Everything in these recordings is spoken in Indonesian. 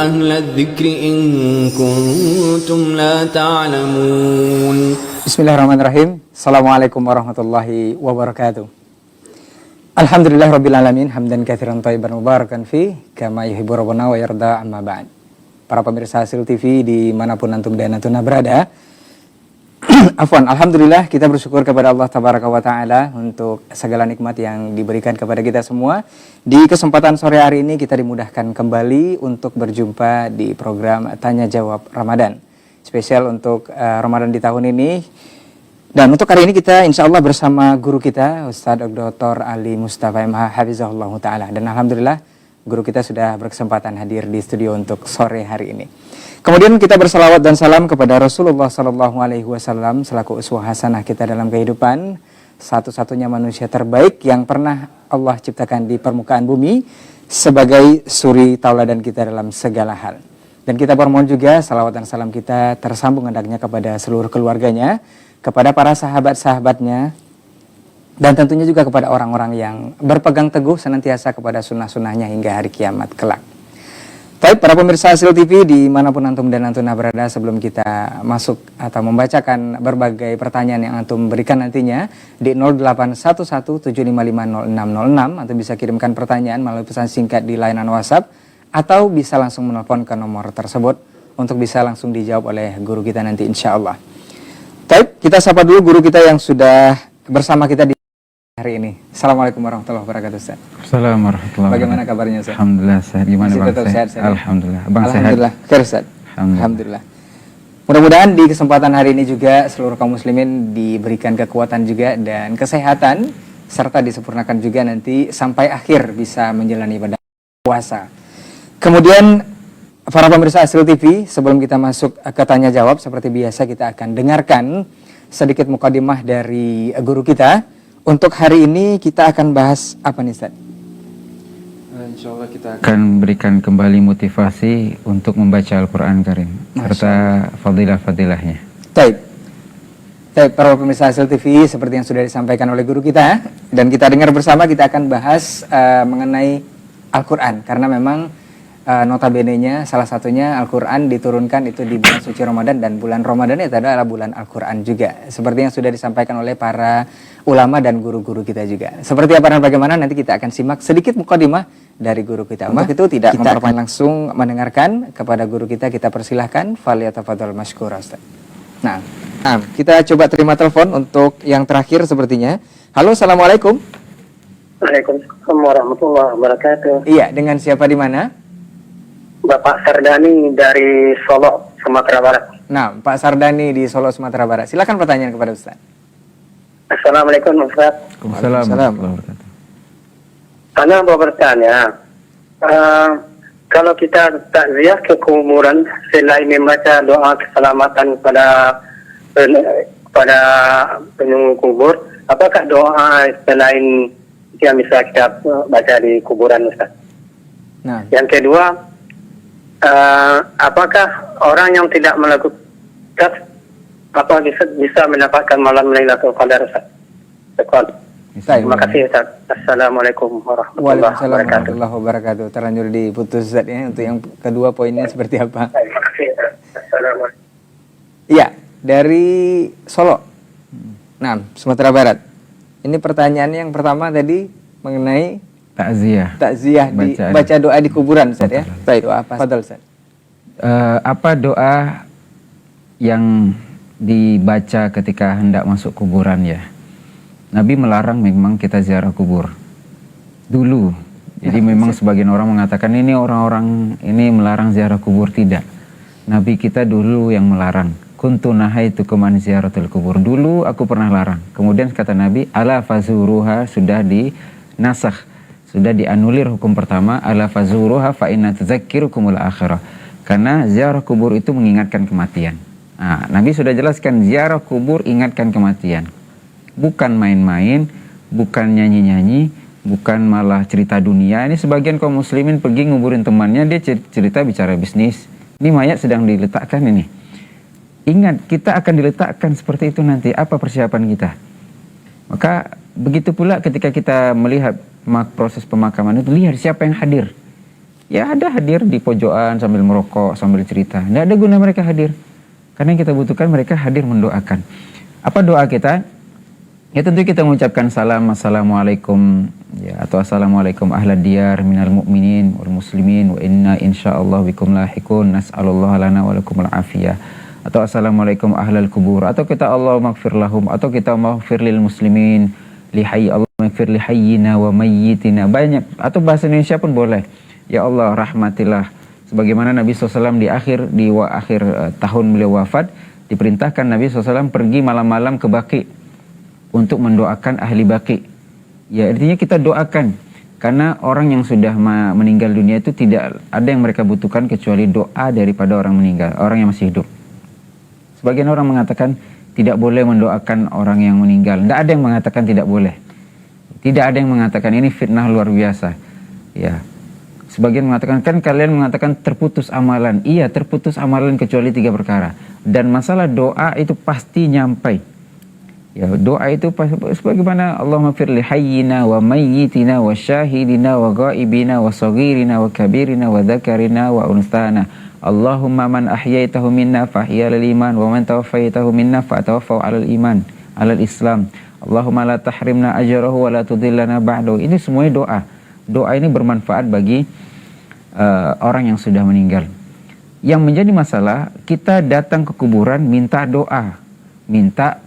أهل الذكر إن كنتم لا تعلمون. Bismillahirrahmanirrahim. Assalamualaikum warahmatullahi wabarakatuh. Alhamdulillah rabbil alamin, hamdan katsiran thayyiban mubarakan fi kama yuhibbu rabbuna wa yarda, amma ba'd. Para pemirsa Hasil TV dimanapun antum dan antuna berada, afwan, alhamdulillah kita bersyukur kepada Allah tabaraka wa ta'ala untuk segala nikmat yang diberikan kepada kita semua. Di kesempatan sore hari ini kita dimudahkan kembali untuk berjumpa di program Tanya Jawab Ramadan, spesial untuk Ramadan di tahun ini. Dan untuk hari ini kita insya Allah bersama guru kita Ustadz Dr. Ali Mustafa MH Hafizahullah Ta'ala. Dan alhamdulillah guru kita sudah berkesempatan hadir di studio untuk sore hari ini. Kemudian kita bersalawat dan salam kepada Rasulullah SAW selaku uswah hasanah kita dalam kehidupan, satu-satunya manusia terbaik yang pernah Allah ciptakan di permukaan bumi sebagai suri tauladan kita dalam segala hal. Dan kita bermohon juga salawat dan salam kita tersambung hendaknya kepada seluruh keluarganya, kepada para sahabat-sahabatnya, dan tentunya juga kepada orang-orang yang berpegang teguh senantiasa kepada sunnah-sunnahnya hingga hari kiamat kelak. Baik, para pemirsa Hasil TV dimanapun antum dan antuna berada, sebelum kita masuk atau membacakan berbagai pertanyaan yang antum berikan nantinya di 081175500606, antum bisa kirimkan pertanyaan melalui pesan singkat di layanan WhatsApp atau bisa langsung menelpon ke nomor tersebut untuk bisa langsung dijawab oleh guru kita nanti insya Allah. Baik, kita sapa dulu guru kita yang sudah bersama kita di hari ini. Assalamualaikum warahmatullahi wabarakatuh, Ustaz. Assalamualaikum warahmatullahi wabarakatuh. Bagaimana kabarnya, Ustaz? Alhamdulillah sehat. Gimana Masih Bang? tetap sehat? Alhamdulillah. Bang Alhamdulillah. sehat? Khair, Ustaz. Alhamdulillah. Mudah-mudahan di kesempatan hari ini juga seluruh kaum muslimin diberikan kekuatan juga dan kesehatan, serta disempurnakan juga nanti sampai akhir bisa menjalani ibadah puasa. Kemudian para pemirsa Hasil TV, sebelum kita masuk ke tanya jawab, seperti biasa kita akan dengarkan sedikit mukadimah dari guru kita. Untuk hari ini kita akan bahas apa nih, Ustaz? Insyaallah kita akan berikan kembali motivasi untuk membaca Al-Quran Karim serta fadilah-fadilahnya. Baik, para pemirsa Hasil TV, seperti yang sudah disampaikan oleh guru kita dan kita dengar bersama, kita akan bahas mengenai Al-Quran, karena memang notabene-nya salah satunya Al-Quran diturunkan itu di bulan suci Ramadan, dan bulan Ramadan itu adalah bulan Al-Quran juga, seperti yang sudah disampaikan oleh para ulama dan guru-guru kita juga. Seperti apa dan bagaimana nanti kita akan simak sedikit mukadimah dari guru kita. Untuk itu tidak memperpanjang, langsung mendengarkan kepada guru kita persilahkan. Falyatafadhal masykura, Ustaz. Nah, kita coba terima telepon untuk yang terakhir sepertinya. Halo, assalamualaikum. Waalaikumsalam warahmatullahi wabarakatuh. Iya, dengan siapa di mana? Bapak Sardani dari Solo, Sumatera Barat. Nah, Pak Sardani di Solo, Sumatera Barat. Silakan pertanyaan kepada Ustaz. Assalamualaikum Ustaz. Waalaikumsalam. Saya mau bertanya, kalau kita takziah ke kuburan selain membaca doa keselamatan pada penunggu kubur, apakah doa selain yang bisa kita baca di kuburan, Ustaz? Nah, yang kedua, apakah orang yang tidak melakukan apa bisa mendapatkan malam Lailatul Qadar, Ustaz? Terima kasih, Ustaz. Assalamualaikum warahmatullahi warahmatullahi wabarakatuh. Terlanjur diputus, Ustaz, ya. Untuk yang kedua poinnya seperti apa? Terima kasih, Ustaz. Assalamualaikum. Iya, dari Solo. Nah, Sumatera Barat. Ini pertanyaan yang pertama tadi mengenai Takziah baca doa di kuburan, Ustaz, ya. Baik, doa apa? Fadhal, Ustaz. Apa doa yang dibaca ketika hendak masuk kuburan ya? Nabi melarang memang kita ziarah kubur dulu. Jadi memang sebagian orang mengatakan ini orang-orang ini melarang ziarah kubur. Tidak. Nabi kita dulu yang melarang. Kuntu nahaitukum an ziyaratul kubur. Dulu aku pernah larang. Kemudian kata Nabi, ala fazuruha, sudah dinasakh, sudah dianulir hukum pertama, ala fazuruha fa inna tadzakkirukumul akhirah. Karena ziarah kubur itu mengingatkan kematian. Nah, Nabi sudah jelaskan ziarah kubur ingatkan kematian. Bukan main-main, bukan nyanyi-nyanyi, bukan malah cerita dunia. Ini sebagian kaum muslimin pergi nguburin temannya, dia cerita bicara bisnis. Ini mayat sedang diletakkan ini. Ingat, kita akan diletakkan seperti itu nanti. Apa persiapan kita? Maka begitu pula ketika kita melihat proses pemakaman itu, lihat siapa yang hadir. Ya ada hadir di pojokan sambil merokok, sambil cerita. Tidak ada guna mereka hadir. Karena yang kita butuhkan mereka hadir mendoakan. Apa doa kita? Ya tentu kita mengucapkan salam, assalamualaikum, ya, atau assalamualaikum ahlad diyar minal mu'minin wal muslimin wa inna insyaallah bikum lahikun nas'alullah lana wa lakumul afiyah. Atau assalamualaikum ahlal kubur, atau kita Allah maghfir lahum, atau kita maghfir lil muslimin li hayy Allah maghfir li hayyina wa mayyitina. Banyak, atau bahasa Indonesia pun boleh. Ya Allah rahmatilah, sebagaimana Nabi SAW di akhir tahun beliau wafat, diperintahkan Nabi SAW pergi malam-malam ke Baqi untuk mendoakan ahli Baqi. Ya artinya kita doakan, karena orang yang sudah meninggal dunia itu tidak ada yang mereka butuhkan kecuali doa daripada orang meninggal, orang yang masih hidup. Sebagian orang mengatakan tidak boleh mendoakan orang yang meninggal. Tidak ada yang mengatakan tidak boleh. Tidak ada yang mengatakan ini fitnah luar biasa. Ya. Sebagian mengatakan, kan kalian mengatakan terputus amalan. Iya, terputus amalan kecuali 3 perkara. Dan masalah doa itu pasti nyampai. Ya, doa itu sebagaimana Allahumma firli hayyina wa mayyitina wa syahidina wa ghaibina wa saghirina wa kabirina wa dzakarina wa unsana. Allahumma man ahyaitahu minna fahya lil iman wa man tawaffaytahu minna fatawaffahu alal iman, alal Islam. Allahumma la tahrimna ajrahu wa la tudhillana ba'dahu. Ini semuanya doa. Doa ini bermanfaat bagi orang yang sudah meninggal. Yang menjadi masalah, kita datang ke kuburan minta doa, minta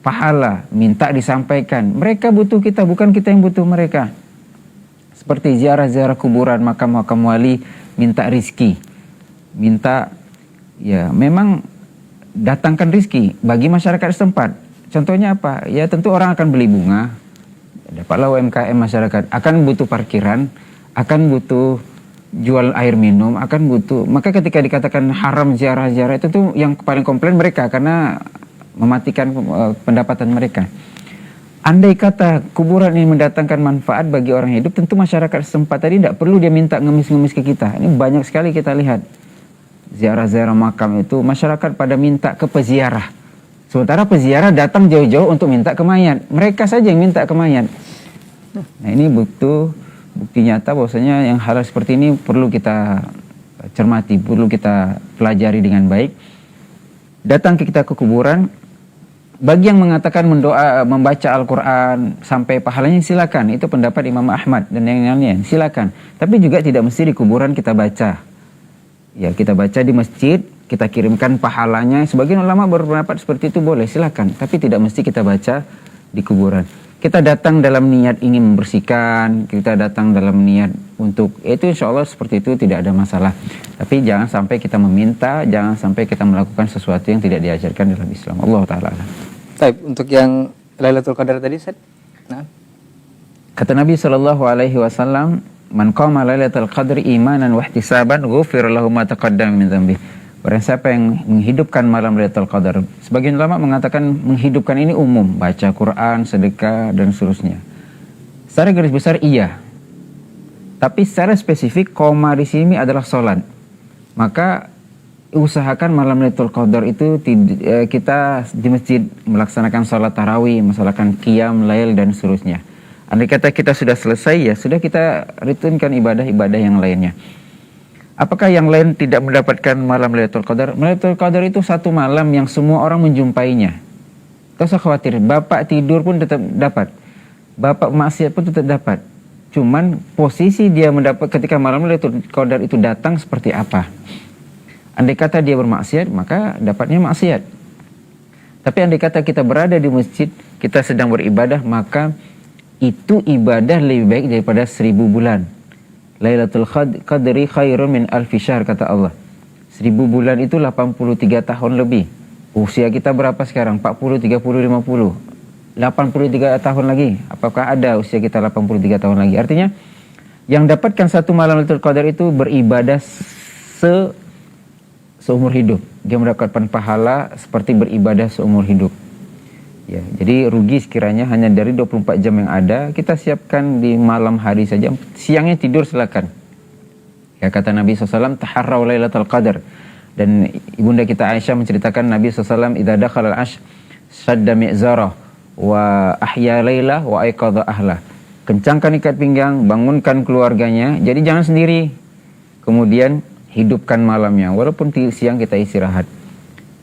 pahala, minta disampaikan. Mereka butuh kita, bukan kita yang butuh mereka. Seperti ziarah-ziarah kuburan, makam-makam wali, minta rizki, minta, ya memang datangkan rizki bagi masyarakat setempat. Contohnya apa? Ya tentu orang akan beli bunga, dapatlah UMKM masyarakat, akan butuh parkiran, akan butuh jual air minum, akan butuh. Maka ketika dikatakan haram ziarah-ziarah itu tuh yang paling komplain mereka, karena mematikan pendapatan mereka. Andai kata kuburan ini mendatangkan manfaat bagi orang hidup, tentu masyarakat setempat tadi tidak perlu dia minta ngemis-ngemis ke kita. Ini banyak sekali kita lihat ziarah-ziarah makam itu masyarakat pada minta ke peziarah, sementara peziarah datang jauh-jauh untuk minta ke mayat. Mereka saja yang minta ke mayat. Nah ini bukti nyata bahwasanya yang hal seperti ini perlu kita cermati, perlu kita pelajari dengan baik. Datang ke kuburan, bagi yang mengatakan membaca Al-Quran sampai pahalanya silakan, itu pendapat Imam Ahmad dan yang lainnya, silakan. Tapi juga tidak mesti di kuburan kita baca. Ya kita baca di masjid, kita kirimkan pahalanya. Sebagian ulama berpendapat seperti itu boleh, silakan. Tapi tidak mesti kita baca di kuburan. Kita datang dalam niat ingin membersihkan, kita datang dalam niat untuk itu, insya Allah seperti itu tidak ada masalah. Tapi jangan sampai kita meminta, jangan sampai kita melakukan sesuatu yang tidak diajarkan dalam Islam. Allah Ta'ala. Baik, untuk yang Lailatul Qadar tadi, Ustaz. Nah. Kata Nabi SAW, man qama Lailatul Qadri imanan wa ihtisaban ghufira lahu ma taqaddama min dhanbi. Barang siapa yang menghidupkan malam Lailatul Qadar. Sebagian ulama mengatakan menghidupkan ini umum, baca Quran, sedekah dan seterusnya. Secara garis besar iya. Tapi secara spesifik koma di sini adalah salat. Maka usahakan malam Lailatul Qadar itu kita di masjid melaksanakan salat tarawih, melaksanakan qiyam lail dan seterusnya. Andai kata kita sudah selesai, ya sudah kita rutinkan ibadah-ibadah yang lainnya. Apakah yang lain tidak mendapatkan malam Lailatul Qadar? Lailatul Qadar itu satu malam yang semua orang menjumpainya. Tak usah khawatir, bapak tidur pun tetap dapat, bapak maksiat pun tetap dapat. Cuman posisi dia mendapat ketika malam Lailatul Qadar itu datang seperti apa? Andai kata dia bermaksiat, maka dapatnya maksiat. Tapi andai kata kita berada di masjid, kita sedang beribadah, maka itu ibadah lebih baik daripada 1000 bulan. Lailatul Qadri khairun min alfi syahr, kata Allah. 1000 bulan itu 83 tahun lebih. Usia kita berapa sekarang? 40, 30, 50. 83 tahun lagi. Apakah ada usia kita 83 tahun lagi? Artinya yang dapatkan satu malam Lailatul Qadar itu beribadah seumur hidup. Dia mendapatkan pahala seperti beribadah seumur hidup. Ya, jadi rugi sekiranya hanya dari 24 jam yang ada kita siapkan di malam hari saja. Siangnya tidur silakan. Ya kata Nabi SAW, taharraw Lailatul Qadar. Dan ibunda kita Aisyah menceritakan Nabi SAW, idza dakhala al-'ashr shadda mi'zarah wa ahya lailah wa aiqadha ahlah. Kencangkan ikat pinggang, bangunkan keluarganya. Jadi jangan sendiri. kemudian hidupkan malamnya, walaupun siang kita istirahat.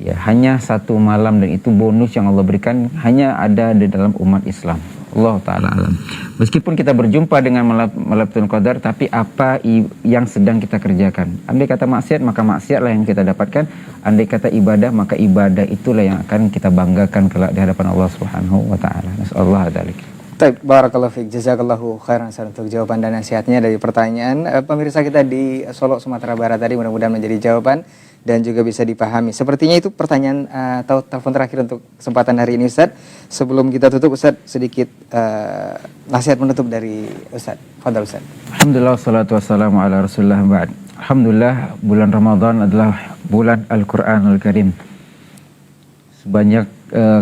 Ya, hanya 1 malam, dan itu bonus yang Allah berikan hanya ada di dalam umat Islam. Allah Ta'ala alam. Meskipun kita berjumpa dengan Lailatul Qadar, tapi apa yang sedang kita kerjakan? Andai kata maksiat, maka maksiatlah yang kita dapatkan. Andai kata ibadah, maka ibadah itulah yang akan kita banggakan kelak di hadapan Allah Subhanahu wa Ta'ala. Nasallahu dzalik. Baik, barakallahu fiik, jazakallahu khairan untuk jawaban dan nasihatnya dari pertanyaan pemirsa kita di Solo, Sumatera Barat tadi. Mudah-mudahan menjadi jawaban dan juga bisa dipahami. Sepertinya itu pertanyaan atau telepon terakhir untuk kesempatan hari ini, Ustaz. Sebelum kita tutup, Ustaz, sedikit nasihat menutup dari Ustaz. Fadhal, Ustaz. Alhamdulillah, salatu wassalamu ala rasulillah ba'd. Alhamdulillah, bulan Ramadan adalah bulan Al-Quranul Karim.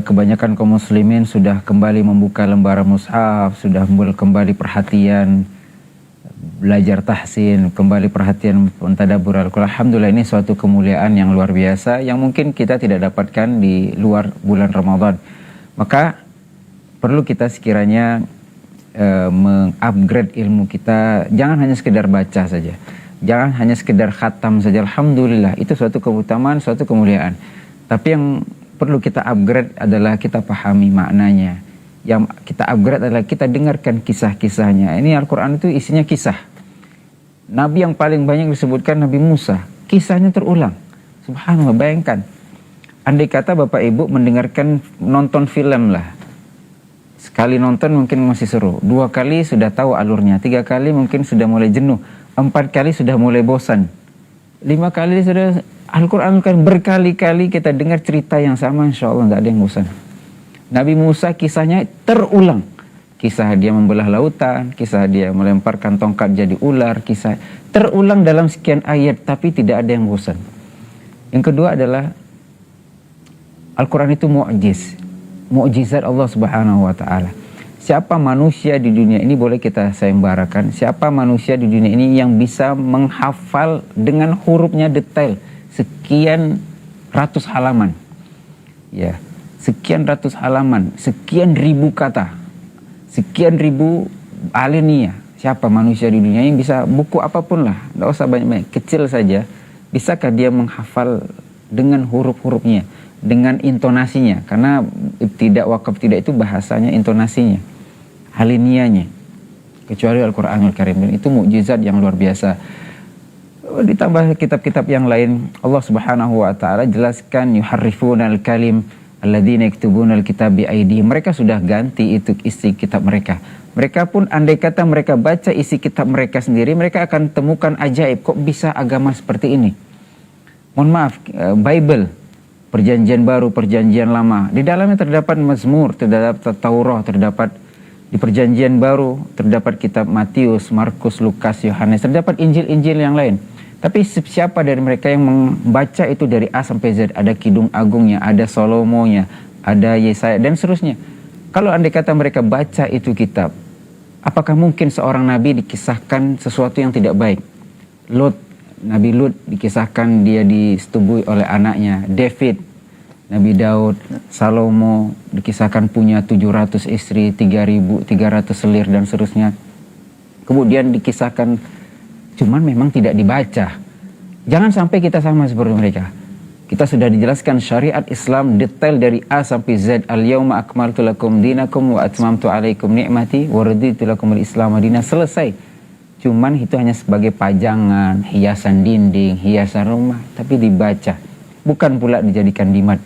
Kebanyakan kaum muslimin sudah kembali membuka lembaran mushaf, sudah kembali perhatian, belajar tahsin, kembali perhatian mentadabbur Al-Quran. Alhamdulillah, ini suatu kemuliaan yang luar biasa yang mungkin kita tidak dapatkan di luar bulan Ramadan. Maka perlu kita sekiranya mengupgrade ilmu kita. Jangan hanya sekedar baca saja, jangan hanya sekedar khatam saja. Alhamdulillah, itu suatu keutamaan, suatu kemuliaan. Tapi yang perlu kita upgrade adalah kita pahami maknanya. Yang kita upgrade adalah kita dengarkan kisah-kisahnya. Ini Al-Quran itu isinya kisah. Nabi yang paling banyak disebutkan Nabi Musa. Kisahnya terulang. Subhanallah, bayangkan. Andai kata Bapak Ibu nonton film lah. Sekali nonton mungkin masih seru. 2 kali sudah tahu alurnya. 3 kali mungkin sudah mulai jenuh. 4 kali sudah mulai bosan. 5 kali sudah Al-Quran kan berkali-kali kita dengar cerita yang sama, insya Allah tidak ada yang bosan. Nabi Musa kisahnya terulang. Kisah dia membelah lautan, kisah dia melemparkan tongkat jadi ular, kisah terulang dalam sekian ayat, tapi tidak ada yang bosan. Yang kedua adalah Al-Quran itu mukjizat Allah Subhanahu wa Ta'ala. Siapa manusia di dunia ini, boleh kita sayembarakan, siapa manusia di dunia ini yang bisa menghafal dengan hurufnya detail sekian ratus halaman, ya, sekian ratus halaman, sekian ribu kata, sekian ribu alinea. Siapa manusia di dunia yang bisa buku apapun lah, tidak usah banyak-banyak, kecil saja, bisakah dia menghafal dengan huruf-hurufnya, dengan intonasinya? Karena tidak wakaf tidak itu bahasanya intonasinya, alinianya, kecuali Al-Quranul Karim. Dan itu mukjizat yang luar biasa. Ditambah kitab-kitab yang lain, Allah Subhanahu wa Ta'ala jelaskan yuharrifunal kalim alladzina yaktubunal kitab bi aydihim. Mereka sudah ganti itu isi kitab mereka. Mereka pun andai kata mereka baca isi kitab mereka sendiri, mereka akan temukan ajaib, kok bisa agama seperti ini. Mohon maaf, Bible, Perjanjian Baru, Perjanjian Lama, di dalamnya terdapat Mazmur, terdapat Taurat, terdapat di Perjanjian Baru terdapat kitab Matius, Markus, Lukas, Yohanes, terdapat Injil-Injil yang lain. Tapi siapa dari mereka yang membaca itu dari A sampai Z? Ada Kidung Agungnya, ada Salomonya, ada Yesaya, dan seterusnya. Kalau andai kata mereka baca itu kitab, apakah mungkin seorang nabi dikisahkan sesuatu yang tidak baik? Nabi Lut dikisahkan dia disetubui oleh anaknya. David, Nabi Daud, Salomo dikisahkan punya 700 istri, 3.300 selir, dan seterusnya. Kemudian dikisahkan, cuman memang tidak dibaca. Jangan sampai kita sama seperti mereka. Kita sudah dijelaskan syariat Islam detail dari A sampai Z. Al-yawma akmaltu lakum dinakum wa atmamtu alaikum ni'mati wa raditu lakumul Islam madinah. Selesai. Cuman itu hanya sebagai pajangan, hiasan dinding, hiasan rumah, tapi dibaca, bukan pula dijadikan jimat.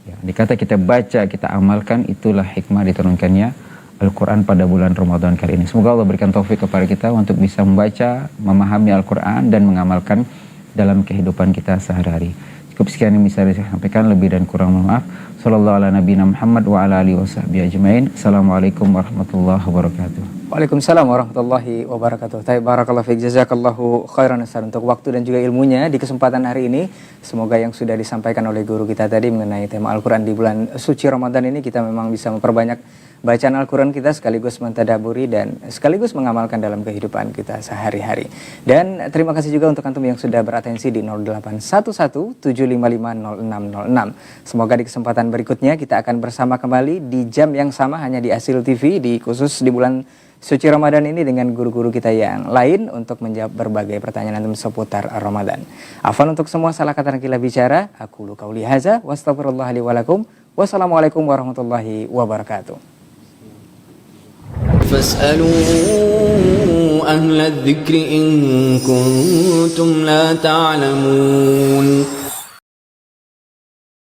Ya, dikata kita baca, kita amalkan, itulah hikmah diturunkannya Al-Quran pada bulan Ramadan kali ini. Semoga Allah berikan taufik kepada kita untuk bisa membaca, memahami Al-Quran, dan mengamalkan dalam kehidupan kita sehari-hari. Cukup sekian yang bisa saya sampaikan, lebih dan kurang mohon maaf. Sallallahu ala nabiyina Muhammad wa ala alihi wasahbihi ajmain. Assalamualaikum warahmatullahi wabarakatuh. Waalaikumsalam warahmatullahi wabarakatuh. Barakallahu fiik, jazakallahu khairan untuk waktu dan juga ilmunya di kesempatan hari ini. Semoga yang sudah disampaikan oleh guru kita tadi mengenai tema Al-Quran di bulan suci Ramadan ini, kita memang bisa memperbanyak bacaan Al-Quran kita, sekaligus mentadaburi dan sekaligus mengamalkan dalam kehidupan kita sehari-hari. Dan terima kasih juga untuk antum yang sudah beratensi di 0811-755-0606. Semoga di kesempatan berikutnya kita akan bersama kembali di jam yang sama hanya di Asil TV, di khusus di bulan suci Ramadan ini dengan guru-guru kita yang lain untuk menjawab berbagai pertanyaan antum seputar Ramadan. Afwan untuk semua salah kata dan khilaf bicara. Aku lu qauli hadza wa astaghfirullah li wa lakum. Wassalamualaikum warahmatullahi wabarakatuh. فاسألوا أهل الذكر إن كنتم لا تعلمون